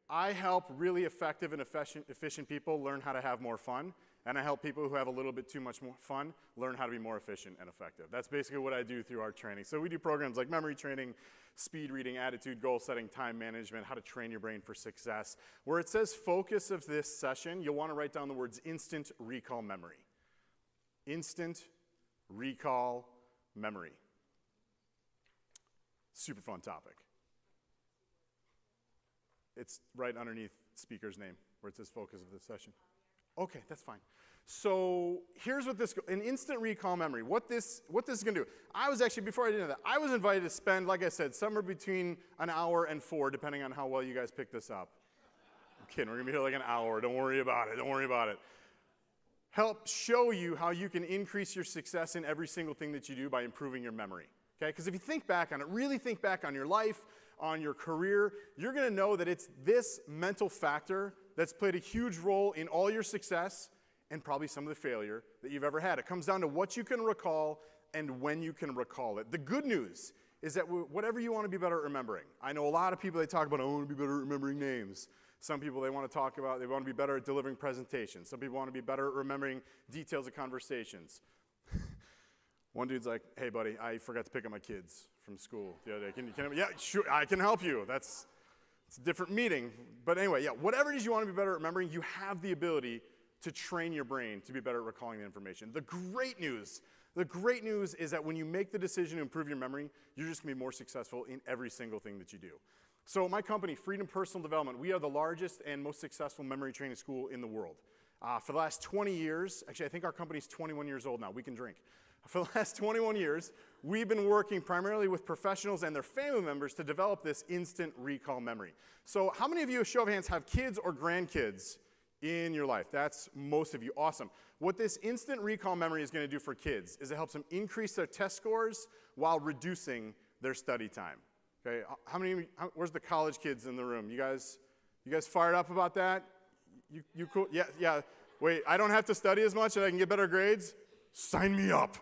I help really effective and efficient people learn how to have more fun, and I help people who have a little bit too much more fun learn how to be more efficient and effective. That's basically what I do through our training. So we do programs like memory training, speed reading, attitude, goal setting, time management, how to train your brain for success. Where it says focus of this session, you'll want to write down the words instant recall memory. Instant recall memory. Super fun topic. It's right underneath speaker's name where it says focus of this session. Okay, that's fine. So here's what an instant recall memory, what this is going to do. I was actually, before I did that, I was invited to spend, like I said, somewhere between an hour and 4, depending on how well you guys pick this up. I'm kidding, we're going to be here like an hour. Don't worry about it, don't worry about it. Help show you how you can increase your success in every single thing that you do by improving your memory. Okay, because if you think back on it, really think back on your life, on your career, you're going to know that it's this mental factor that's played a huge role in all your success and probably some of the failure that you've ever had. It comes down to what you can recall and when you can recall it. The good news is that whatever you want to be better at remembering. I know a lot of people, they talk about, I want to be better at remembering names. Some people, they want to be better at delivering presentations. Some people want to be better at remembering details of conversations. One dude's like, hey buddy, I forgot to pick up my kids from school the other day. Yeah, sure, I can help you. It's a different meeting. But anyway, yeah, whatever it is you want to be better at remembering, you have the ability to train your brain to be better at recalling the information. The great news is that when you make the decision to improve your memory, you're just going to be more successful in every single thing that you do. So my company, Freedom Personal Development, we are the largest and most successful memory training school in the world. For the last 20 years, actually I think our company's 21 years old now, we can drink. For the last 21 years, we've been working primarily with professionals and their family members to develop this instant recall memory. So how many of you, show of hands, have kids or grandkids in your life? That's most of you. Awesome. What this instant recall memory is going to do for kids is it helps them increase their test scores while reducing their study time. Okay, where's the college kids in the room? You guys fired up about that? You cool? Yeah. Wait, I don't have to study as much and I can get better grades? Sign me up.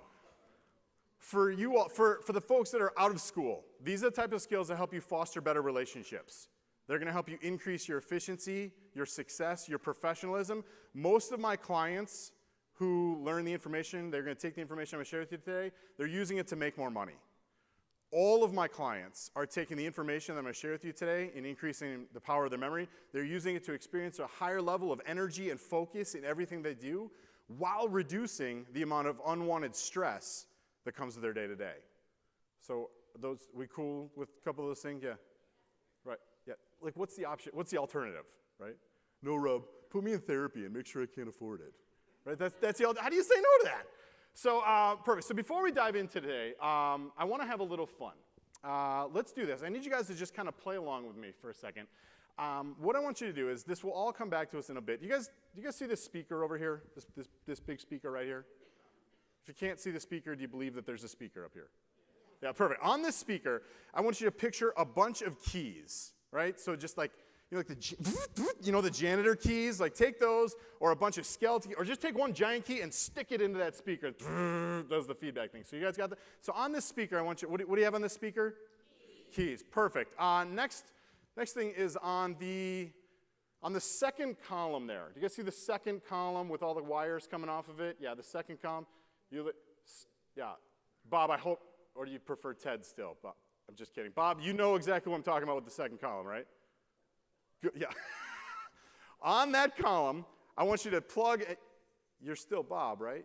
For you all, for the folks that are out of school, these are the type of skills that help you foster better relationships. They're going to help you increase your efficiency, your success, your professionalism. Most of my clients who learn the information, they're going to take the information I'm going to share with you today, they're using it to make more money. All of my clients are taking the information that I'm going to share with you today and increasing the power of their memory. They're using it to experience a higher level of energy and focus in everything they do while reducing the amount of unwanted stress that comes to their day-to-day. So we cool with a couple of those things? Yeah. Right. Yeah. Like what's the option? What's the alternative? Right? No, Rob, put me in therapy and make sure I can't afford it. Right? That's the how do you say no to that? So perfect. So before we dive in today, I want to have a little fun. Let's do this. I need you guys to just kind of play along with me for a second. What I want you to do is this will all come back to us in a bit. Do you guys see this speaker over here? This big speaker right here? If you can't see the speaker, do you believe that there's a speaker up here? Yeah, perfect. On this speaker, I want you to picture a bunch of keys, right? So just like, the janitor keys, like take those, or a bunch of skeleton, or just take one giant key and stick it into that speaker. Does the feedback thing. So you guys got that? So on this speaker, I want you, what do you have on this speaker? Keys. Perfect. Next thing is on the second column there. Do you guys see the second column with all the wires coming off of it? Yeah, the second column. Yeah. Bob, I hope, or do you prefer Ted still? Bob, I'm just kidding. Bob, you know exactly what I'm talking about with the second column, right? Good, yeah. On that column, I want you to plug, you're still Bob, right?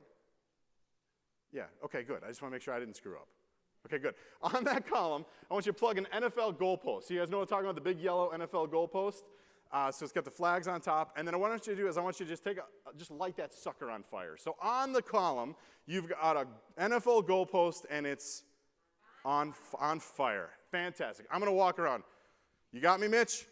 Yeah, okay, good. I just want to make sure I didn't screw up. Okay, good. On that column, I want you to plug an NFL goalpost. So you guys know what I'm talking about, the big yellow NFL goalpost? So it's got the flags on top. And then what I want you to do is I want you to just light that sucker on fire. So on the column, you've got an NFL goalpost, and it's on fire. Fantastic. I'm going to walk around. You got me, Mitch?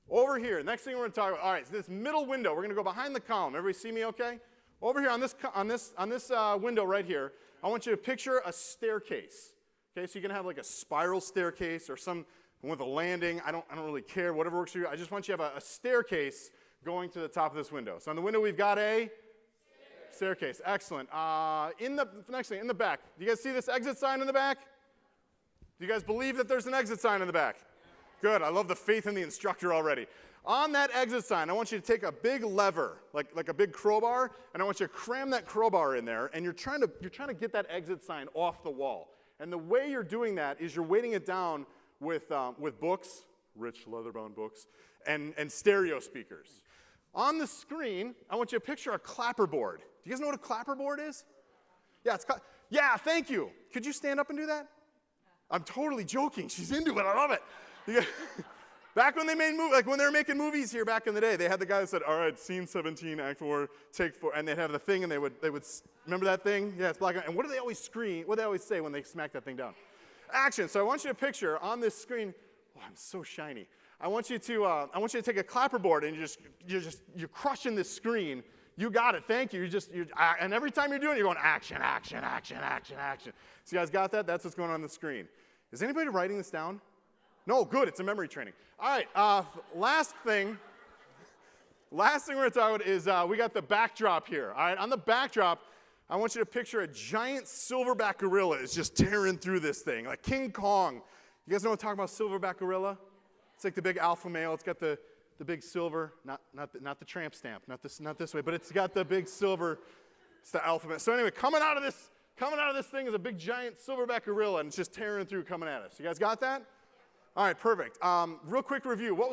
Over here, next thing we're going to talk about, all right, so this middle window, we're going to go behind the column. Everybody see me okay? Over here on this window right here, I want you to picture a staircase. Okay, so you can have like a spiral staircase or some with a landing. I don't really care, whatever works for you. I just want you to have a staircase going to the top of this window. So on the window we've got a staircase. Excellent. Next thing, in the back. Do you guys see this exit sign in the back? Do you guys believe that there's an exit sign in the back? Good. I love the faith in the instructor already. On that exit sign, I want you to take a big lever, like a big crowbar, and I want you to cram that crowbar in there, and you're trying to get that exit sign off the wall. And the way you're doing that is you're weighting it down with books, rich leather-bound books, and stereo speakers. On the screen, I want you to picture a clapperboard. Do you guys know what a clapperboard is? Yeah, thank you. Could you stand up and do that? I'm totally joking. She's into it. I love it. Back when they made movies, like when they were making movies here back in the day, they had the guy that said, all right, scene 17, act 4, take 4, and they'd have the thing, and they would remember that thing? Yeah, it's black and white. And what do they always scream? What do they always say when they smack that thing down? Action. So I want you to picture on this screen, oh, I'm so shiny. I want you to take a clapperboard and you're crushing this screen. You got it. Thank you. And every time you're doing it, you're going action, action, action, action, action. So you guys got that? That's what's going on the screen. Is anybody writing this down? No, good. It's a memory training. All right. Last thing we're going to talk about is we got the backdrop here. All right. On the backdrop, I want you to picture a giant silverback gorilla is just tearing through this thing, like King Kong. You guys know what I'm talking about? Silverback gorilla. It's like the big alpha male. It's got the big silver, not the tramp stamp, not this way, but it's got the big silver. It's the alpha male. So anyway, coming out of this thing is a big giant silverback gorilla, and it's just tearing through, coming at us. You guys got that? All right, perfect. Real quick review. What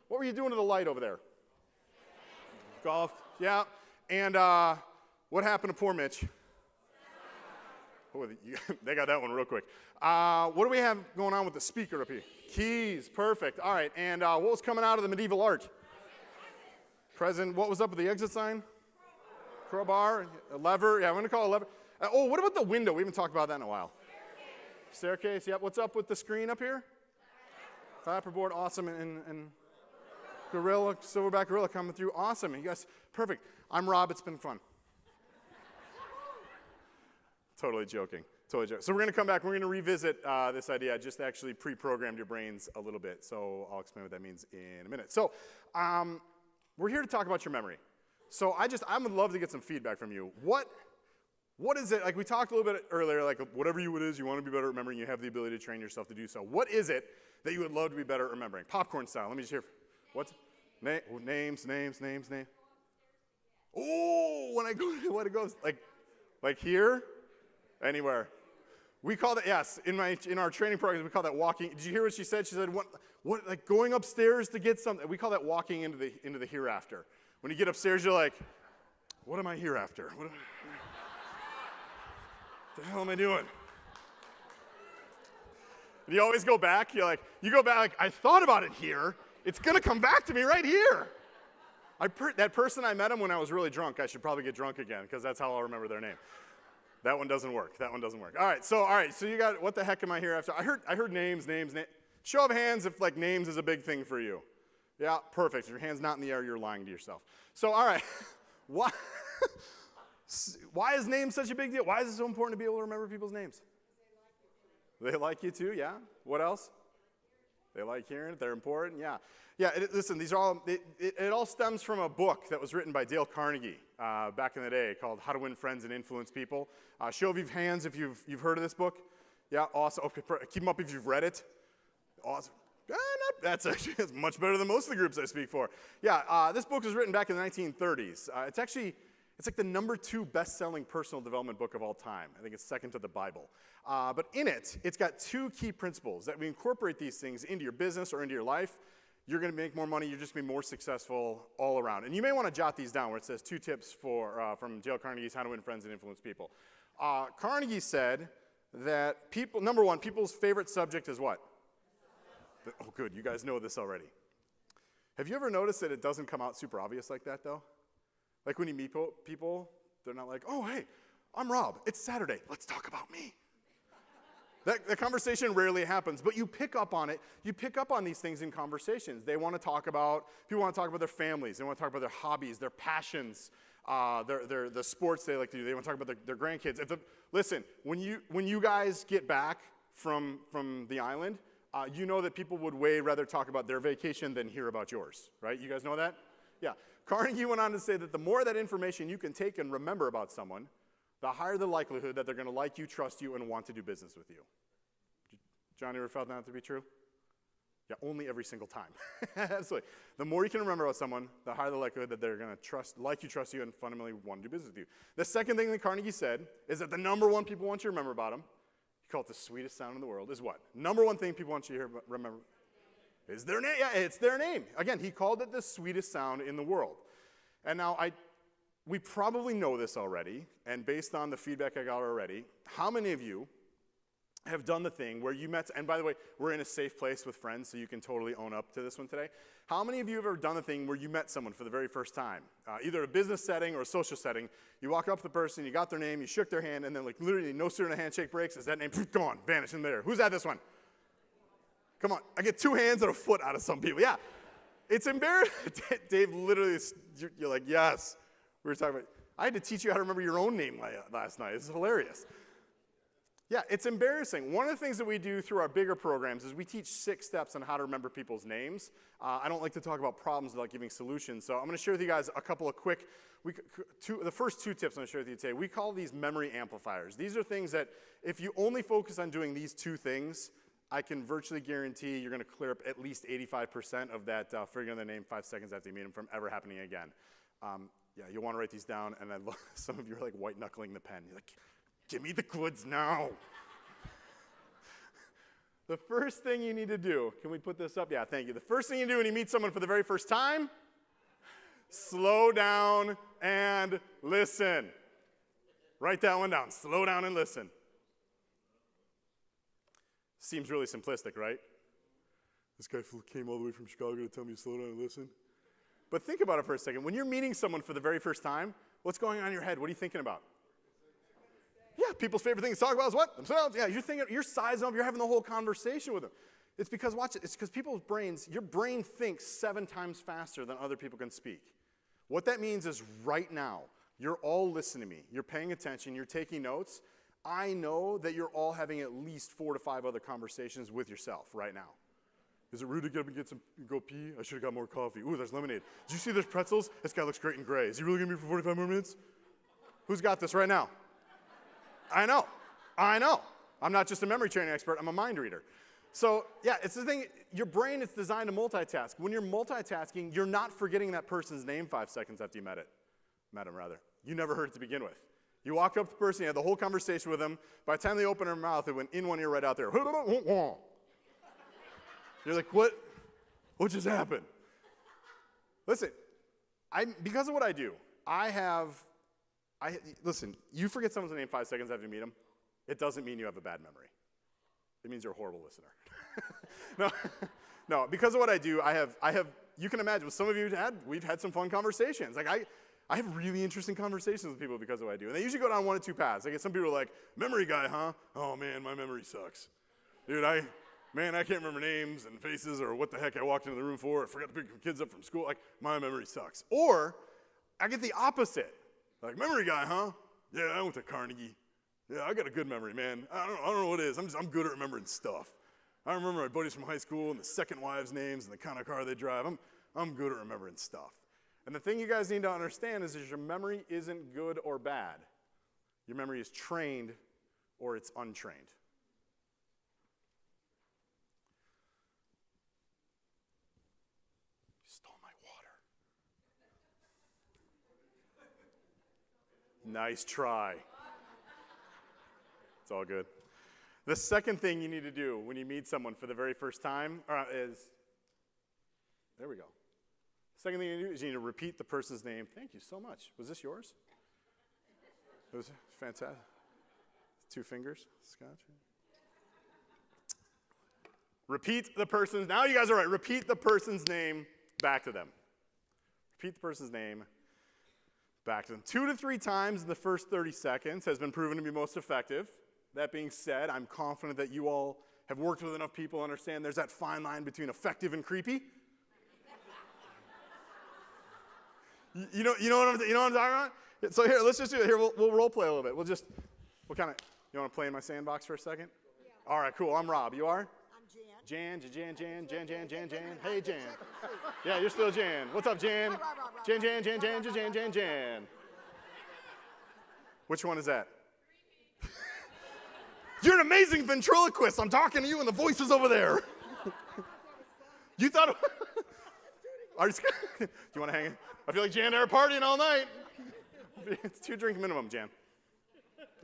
were you doing to the light over there? Golf. Yeah. And what happened to poor Mitch? Oh, they got that one real quick. What do we have going on with the speaker up here? Keys. Perfect. All right. And what was coming out of the medieval art? Present. What was up with the exit sign? Crowbar. A lever. Yeah, I'm going to call it a lever. What about the window? We haven't talked about that in a while. Staircase. Yep. What's up with the screen up here? Clapperboard. Awesome. And gorilla, silverback gorilla coming through. Awesome. You guys, perfect. I'm Rob. It's been fun. Totally joking. So we're going to come back. We're going to revisit this idea. I just actually pre-programmed your brains a little bit, so I'll explain what that means in a minute. So we're here to talk about your memory. So I would love to get some feedback from you. What is it, like we talked a little bit earlier, like whatever it is you want to be better at remembering, you have the ability to train yourself to do so. What is it that you would love to be better at remembering? Popcorn style. Let me just hear. What's names. Oh, when it goes like here, anywhere. We call that, yes, in our training programs, we call that walking. Did you hear what she said? She said, what like going upstairs to get something. We call that walking into the hereafter. When you get upstairs, you're like, what am I here after? What the hell am I doing? And you always go back. You go back like, I thought about it here. It's going to come back to me right here. That person, I met him when I was really drunk. I should probably get drunk again because that's how I'll remember their name. That one doesn't work. All right, so you got, what the heck am I here after? I heard names. Show of hands if like names is a big thing for you. Yeah, perfect. If your hand's not in the air, you're lying to yourself. So, all right, why is names such a big deal? Why is it so important to be able to remember people's names? They like you too, yeah. What else? They like hearing it. They're important, yeah. Yeah, listen, these are all, it all stems from a book that was written by Dale Carnegie back in the day called How to Win Friends and Influence People. Show of hands if you've heard of this book. Yeah, awesome. Okay, keep them up if you've read it. Awesome. That's much better than most of the groups I speak for. Yeah, this book was written back in the 1930s. It's like the #2 best-selling personal development book of all time. I think it's second to the Bible. But in it, it's got 2 key principles that we incorporate these things into your business or into your life. You're going to make more money. You're just going to be more successful all around. And you may want to jot these down where it says 2 tips from Dale Carnegie's How to Win Friends and Influence People. Carnegie said that number 1, people's favorite subject is what? Oh, good. You guys know this already. Have you ever noticed that it doesn't come out super obvious like that, though? Like when you meet people, they're not like, oh, hey, I'm Rob. It's Saturday. Let's talk about me. That conversation rarely happens, but you pick up on it. You pick up on these things in conversations. People want to talk about their families. They want to talk about their hobbies, their passions, the sports they like to do. They want to talk about their grandkids. Listen, when you guys get back from the island, you know that people would way rather talk about their vacation than hear about yours, right? You guys know that? Yeah. Carnegie went on to say that the more that information you can take and remember about someone, the higher the likelihood that they're going to like you, trust you, and want to do business with you. Johnny ever felt that to be true? Yeah, only every single time. Absolutely. The more you can remember about someone, the higher the likelihood that they're going to trust you, and fundamentally want to do business with you. The second thing that Carnegie said is that the number one people want you to remember about them, you call it the sweetest sound in the world, is what? Number one thing people want you to remember is their name. Yeah, it's their name. Again, he called it the sweetest sound in the world. And now we probably know this already, and based on the feedback I got already, how many of you have done the thing where you met, and by the way, we're in a safe place with friends, so you can totally own up to this one today. How many of you have ever done the thing where you met someone for the very first time? Either a business setting or a social setting. You walk up to the person, you got their name, you shook their hand, and then like literally no sooner than a handshake breaks, is that name gone, vanished in there. Who's at this one? Come on, I get 2 hands and a foot out of some people. Yeah, it's embarrassing. Dave, literally, you're like, yes. We were talking about, I had to teach you how to remember your own name last night. This is hilarious. Yeah, it's embarrassing. One of the things that we do through our bigger programs is we teach 6 steps on how to remember people's names. I don't like to talk about problems without giving solutions, so I'm going to share with you guys a couple of quick, the first 2 tips I'm going to share with you today. We call these memory amplifiers. These are things that if you only focus on doing these 2 things, I can virtually guarantee you're going to clear up at least 85% of that figuring their name 5 seconds after you meet them from ever happening again. Yeah, you'll want to write these down, and then some of you are like white-knuckling the pen. You're like, give me the goods now. The first thing you need to do, can we put this up? Yeah, thank you. The first thing you do when you meet someone for the very first time, slow down and listen. Write that one down. Slow down and listen. Seems really simplistic, right? This guy came all the way from Chicago to tell me to slow down and listen. But think about it for a second. When you're meeting someone for the very first time, what's going on in your head? What are you thinking about? Yeah, people's favorite thing to talk about is what? Themselves. Yeah, you're sizing up, you're having the whole conversation with them. It's because, watch it, it's because people's brains, your brain thinks 7 times faster than other people can speak. What that means is right now, you're all listening to me. You're paying attention, you're taking notes. I know that you're all having at least 4 to 5 other conversations with yourself right now. Is it rude to get up and go pee? I should have got more coffee. Ooh, there's lemonade. Did you see there's pretzels? This guy looks great in gray. Is he really going to be for 45 more minutes? Who's got this right now? I know. I'm not just a memory training expert, I'm a mind reader. So yeah, it's the thing, your brain is designed to multitask. When you're multitasking, you're not forgetting that person's name 5 seconds after you met him. You never heard it to begin with. You walk up to the person, you had the whole conversation with them. By the time they open their mouth, it went in one ear right out there. You're like, what just happened? Listen, because of what I do, listen, you forget someone's name 5 seconds after you meet them, it doesn't mean you have a bad memory. It means you're a horrible listener. No, because of what I do, you can imagine, with some of you we've had some fun conversations. Like I have really interesting conversations with people because of what I do. And they usually go down 1 of 2 paths. Like some people are like, memory guy, huh? Oh man, my memory sucks. Dude, I can't remember names and faces or what the heck I walked into the room for. I forgot to pick kids up from school. Like, my memory sucks. Or I get the opposite. Like, memory guy, huh? Yeah, I went to Carnegie. Yeah, I got a good memory, man. I don't know what it is. I'm good at remembering stuff. I remember my buddies from high school and the second wives' names and the kind of car they drive. I'm good at remembering stuff. And the thing you guys need to understand is that your memory isn't good or bad. Your memory is trained or it's untrained. You stole my water. Nice try. It's all good. The second thing you need to do when you meet someone for the very first time is, there we go. Second thing you do is you need to repeat the person's name. Thank you so much. Was this yours? It was fantastic. 2 fingers, scotch. Repeat the person's, now you guys are right. Repeat the person's name back to them. Repeat the person's name back to them. 2 to 3 times in the first 30 seconds has been proven to be most effective. That being said, I'm confident that you all have worked with enough people to understand there's that fine line between effective and creepy. You know what I'm talking about? So here, let's just do it. Here, we'll role play a little bit. We'll kind of, you want to play in my sandbox for a second? Yeah. All right, cool. I'm Rob. You are? I'm Jan. Jan. Hey, Jan. Yeah, you're still Jan. What's up, Jan? Jan. Which one is that? You're an amazing ventriloquist. I'm talking to you and the voice is over there. You thought, do you want to hang? I feel like Jan and I are partying all night. It's 2 drink minimum, Jan.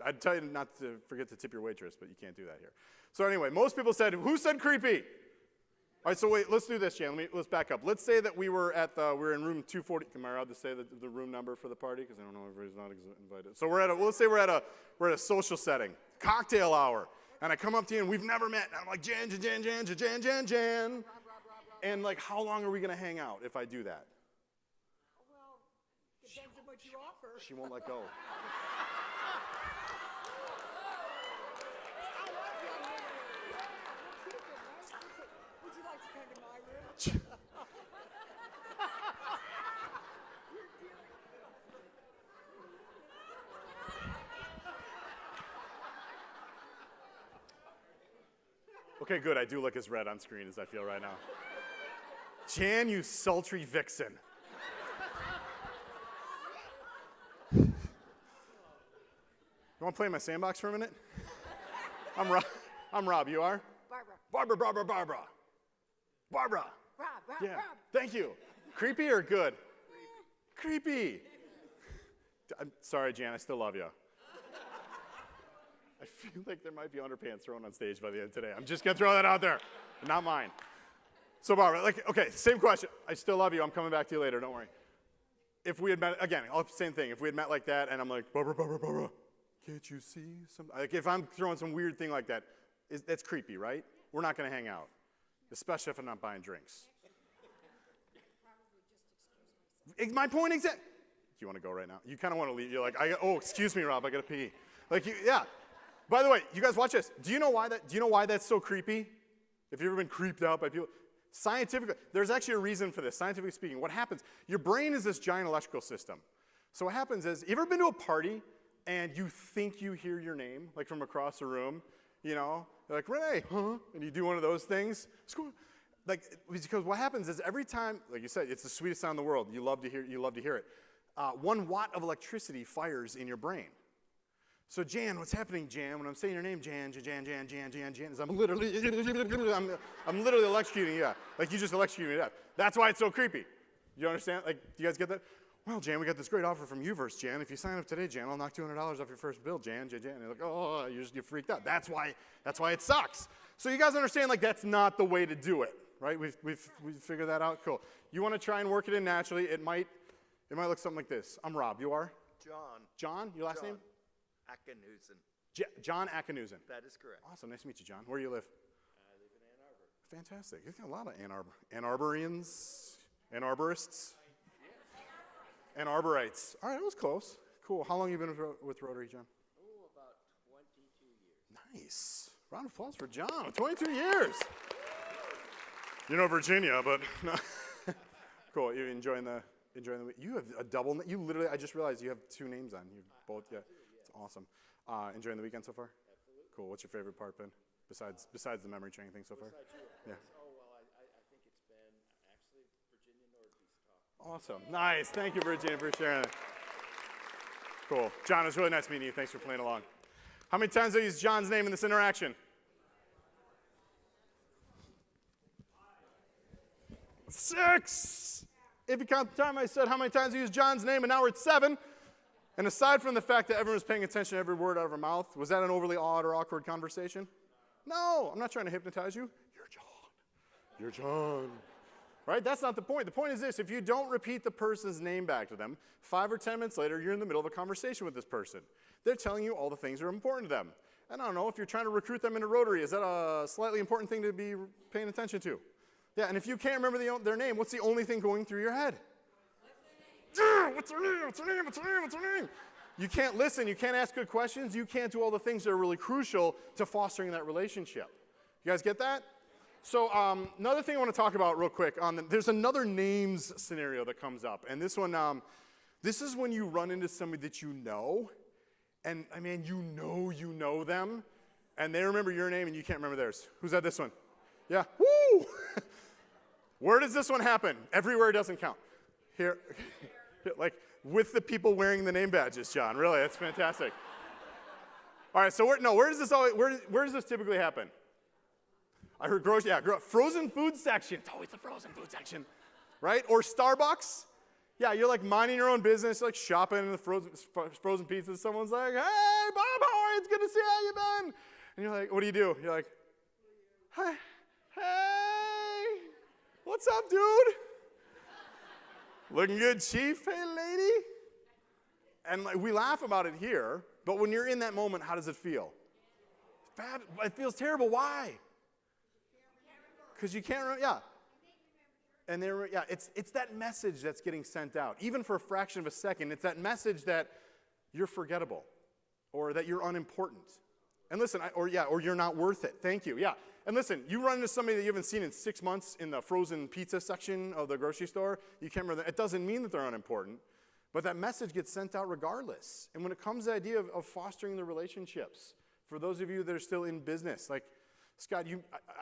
I'd tell you not to forget to tip your waitress, but you can't do that here. So anyway, most people said, who said creepy? All right, so wait, let's do this, Jan. Let's back up. Let's say that we were in room 240. Am I allowed to say the room number for the party? Because I don't know, everybody's not invited. So let's say we're at a social setting, cocktail hour, and I come up to you and we've never met. And I'm like, Jan. And like, how long are we gonna hang out if I do that? Well, depends on what you offer. She won't let go. Would you like to come to my room? Okay, good. I do look as red on screen as I feel right now. Jan, you sultry vixen. You want to play in my sandbox for a minute? I'm Rob. You are? Barbara. Barbara. Rob. Yeah. Thank you. Creepy or good? Creepy. I'm sorry, Jan. I still love you. I feel like there might be underpants thrown on stage by the end of today. I'm just going to throw that out there. Not mine. So, Barbara, okay, same question. I still love you. I'm coming back to you later. Don't worry. If we had met, again, same thing. If we had met like that and I'm like, Barbara, can't you see something? Like if I'm throwing some weird thing like that, that's creepy, right? We're not going to hang out, especially if I'm not buying drinks. My point exactly. You want to go right now? You kind of want to leave. You're like, oh, excuse me, Rob, I got to pee. Like, yeah. By the way, you guys watch this. Do you know why that's so creepy? If you've ever been creeped out by people, scientifically, there's actually a reason for this. Scientifically speaking, what happens? Your brain is this giant electrical system. So what happens is, you ever been to a party and you think you hear your name, like from across the room? You know, you're like, Renee, huh? And you do one of those things. Like, because what happens is every time, like you said, it's the sweetest sound in the world. You love to hear it. 1 watt of electricity fires in your brain. So Jan, what's happening, Jan? When I'm saying your name, Jan, is I'm literally electrocuting you. Like you just electrocuted me to death. That's why it's so creepy. You understand? Like, do you guys get that? Well, Jan, we got this great offer from Uverse, Jan. If you sign up today, Jan, I'll knock $200 off your first bill, Jan. And you're like, oh, you freaked out. That's why it sucks. So you guys understand, like, that's not the way to do it, right? We've figured that out. Cool. You want to try and work it in naturally. It might look something like this. I'm Rob. You are? John. John? Your last name? Akanusen. John Akanusen. That is correct. Awesome. Nice to meet you, John. Where do you live? I live in Ann Arbor. Fantastic. You've got a lot of Ann Arborians, Ann Arborists, Ann Arborites. All right, that was close. Cool. How long have you been with Rotary, John? Oh, about 22 years. Nice. Round of applause for John. 22 years. You know Virginia, but no. Cool. You enjoying the week? You have a double. You literally. I just realized you have 2 names on. You both. Yeah. It's awesome. Enjoying the weekend so far? Absolutely. Cool. What's your favorite part been? Besides the memory training thing so far? Yeah. Oh, well, I think it's been actually Virginia Northeast talk. Awesome. Nice. Thank you, Virginia, for sharing that. Cool. John, it was really nice meeting you. Thanks for playing along. How many times did I use John's name in this interaction? 6. If you count the time I said how many times I used John's name, and now we're at 7. And aside from the fact that everyone was paying attention to every word out of her mouth, was that an overly odd or awkward conversation? No, I'm not trying to hypnotize you. You're John. You're John. Right? That's not the point. The point is this. If you don't repeat the person's name back to them, 5 or 10 minutes later, you're in the middle of a conversation with this person. They're telling you all the things that are important to them. And I don't know, if you're trying to recruit them into Rotary, is that a slightly important thing to be paying attention to? Yeah, and if you can't remember their name, what's the only thing going through your head? What's her name? What's her name? What's her name? What's her name? You can't listen. You can't ask good questions. You can't do all the things that are really crucial to fostering that relationship. You guys get that? So another thing I want to talk about real quick. There's another names scenario that comes up. And this one, this is when you run into somebody that you know. And, I mean, you know them. And they remember your name and you can't remember theirs. Who's had this one? Yeah? Woo! Where does this one happen? Everywhere doesn't count. Here. Like with the people wearing the name badges, John. Really, that's fantastic. All right, so where does this typically happen? I heard grocery, frozen food section. It's always the frozen food section, right? Or Starbucks. Yeah, you're like minding your own business, like shopping in the frozen pizzas. Someone's like, hey, Bob, how are you? It's good to see how you been. And you're like, what do? You're like, hey, what's up, dude? Looking good, chief. Hey, lady. And like, we laugh about it here, but when you're in that moment, how does it feel? It feels terrible. Why? Because you can't remember. Yeah. And it's that message that's getting sent out. Even for a fraction of a second, it's that message that you're forgettable or that you're unimportant. And listen, or you're not worth it. Thank you. Yeah. And listen, you run into somebody that you haven't seen in 6 months in the frozen pizza section of the grocery store, you can't remember that. It doesn't mean that they're unimportant, but that message gets sent out regardless. And when it comes to the idea of fostering the relationships, for those of you that are still in business, like, Scott,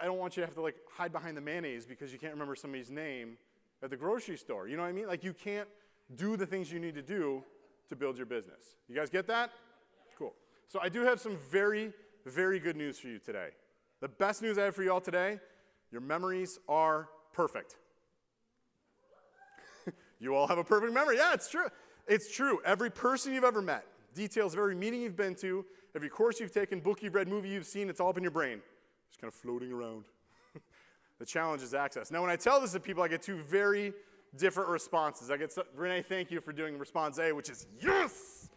I don't want you to have to like hide behind the mayonnaise because you can't remember somebody's name at the grocery store. You know what I mean? Like you can't do the things you need to do to build your business. You guys get that? Cool. So I do have some very, very good news for you today. The best news I have for you all today, your memories are perfect. You all have a perfect memory. Yeah, it's true. It's true. Every person you've ever met, details of every meeting you've been to, every course you've taken, book you've read, movie you've seen, it's all up in your brain. Just kind of floating around. The challenge is access. Now, when I tell this to people, I get two very different responses. Renee, thank you for doing response A, which is, yes!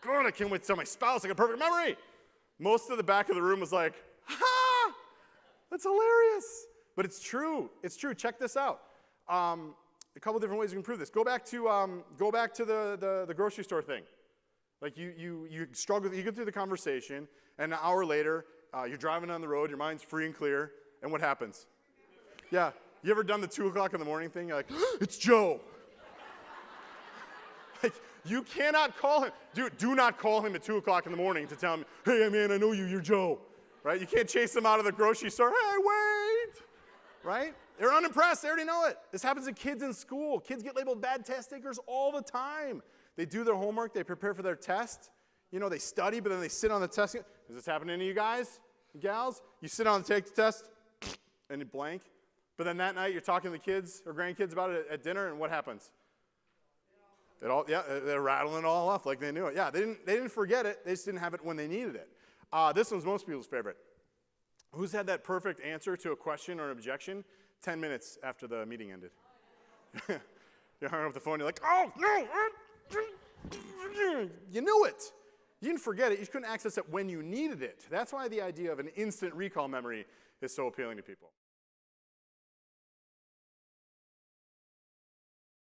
God, I can't wait to tell my spouse I got perfect memory. Most of the back of the room was like, ha! That's hilarious. But it's true. It's true. Check this out. A couple different ways you can prove this. Go back to the grocery store thing. Like you struggle, you get through the conversation, and an hour later, you're driving on the road, your mind's free and clear, and what happens? Yeah, you ever done the 2 o'clock in the morning thing? You're like, it's Joe. Like, you cannot call him. Dude, do not call him at 2 o'clock in the morning to tell him, hey, man, I know you, you're Joe. Right? You can't chase him out of the grocery store. Hey, wait. Right? They're unimpressed. They already know it. This happens to kids in school. Kids get labeled bad test takers all the time. They do their homework. They prepare for their test. You know, they study, but then they sit on the test. Does this happen to any of you guys, gals? You sit on the take the test, and you blank. But then that night, you're talking to the kids or grandkids about it at dinner, and what happens? They're rattling it all off like they knew it. Yeah, they didn't forget it. They just didn't have it when they needed it. This one's most people's favorite. Who's had that perfect answer to a question or an objection 10 minutes after the meeting ended? You hung up the phone, you're like, oh, no. You knew it. You didn't forget it. You couldn't access it when you needed it. That's why the idea of an instant recall memory is so appealing to people.